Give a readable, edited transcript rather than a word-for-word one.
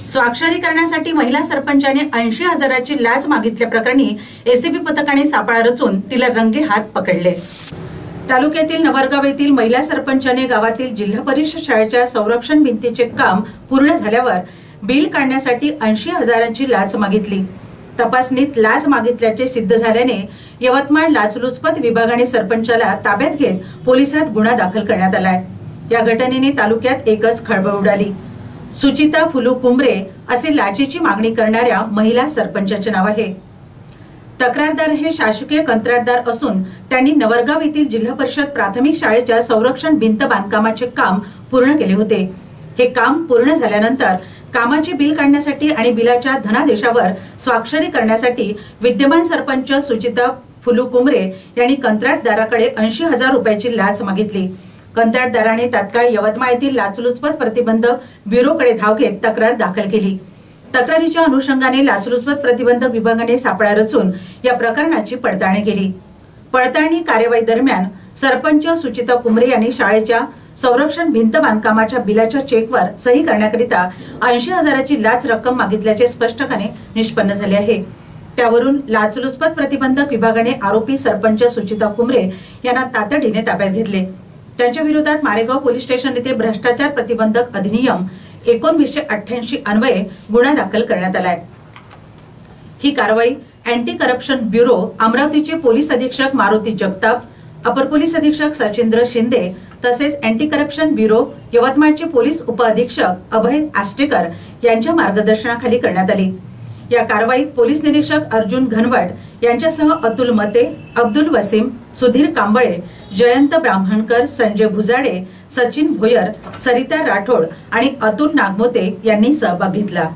स्वाक्षरी करण्यासाठी महिला सरपंचाने 80,000ची लाच मागितल्याप्रकरणी एसीबी पथकाने सापळा रचून तिला रंगे हात पकडले। तालुक्यातील नवरगाव येथील महिला सरपंचाने गावातील जिल्हा परिषद शाळेच्या संरक्षण भिंतीचे काम पूर्ण झाल्यावर बिल काढण्यासाठी 80,000ची लाच मागितली। तपासणीत लाच मागितल्याचे सिद्ध झाल्याने यवतमाळ लाचलुचपत विभागाने सरपंचाला ताब्यात घेत पोलिसात गुन्हा दाखल करण्यात आलाय। या घटनेने तालुक्यात एकच खळबळ उडाली। सुचिता फुलू कुंबरे असे लाचेची मागणी करणाऱ्या महिला सरपंचाचे नाव आहे। तक्रारदार हे शासकीय कंत्राटदार असून त्यांनी नवरगाव येथील जिल्हा परिषद प्राथमिक शाळेच्या संरक्षण भिंत बांधकामाचे काम पूर्ण केले होते। हे काम पूर्ण झाल्यानंतर कामाचे बिल काढण्यासाठी आणि बिलाच्या धनादेशावर स्वाक्षरी करण्यासाठी विद्यमान सरपंच सुचिता फुलू कुंबरे यांनी कंत्राटदाराकडे 80,000 रुपयाची लाच मागितली। कंत्राटदाराने तात्काळ यवतमाळ येथील लाचलुचपत प्रतिबंधक ब्युरोकडे धाव घेत तक्रार दाखल केली। तक्रारीच्या अनुषंगाने लाचलुचपत प्रतिबंधक विभागाने सापळा रचून या प्रकरणाची पडताळणी केली। पडताळणी कार्यवाही दरम्यान सरपंच सुचिता कुंबरे यांनी शाळेच्या संरक्षण भिंत बांधकामाच्या बिलाच्या चेकवर सही करण्याकरिता 80,000ची लाच रक्कम मागितल्याचे स्पष्टपणे निष्पन्न झाले आहे। त्यावरून लाचलुचपत प्रतिबंधक विभागाने आरोपी सरपंच सुचिता कुंबरे यांना तातडीने ताब्यात घेतले। त्यांच्या विरोधात मारेगाव पोलीस स्टेशन येथे भ्रष्टाचार प्रतिबंधक अधिनियम 1988 अन्वये गुन्हा दाखल करण्यात आलाय। ही कारवाई अँटी करप्शन ब्युरो अमरावतीचे पोलीस अधीक्षक मारुती जगताप, अपर पोलीस अधीक्षक सचिंद्र शिंदे तसेच अँटी करप्शन ब्युरो यवतमाळचे पोलीस उपअधीक्षक अभय आष्टेकर यांच्या मार्गदर्शनाखाली करण्यात आली। या कारवाईत पोलीस निरीक्षक अर्जुन घनवट यांच्यासह अतुल मते, अब्दुल वसीम, सुधीर कांबळे, जयंत ब्राह्मणकर, संजय भुजाडे, सचिन भोयर, सरिता राठोड आणि अतुल नागमोते यांनी सहभाग घेतला।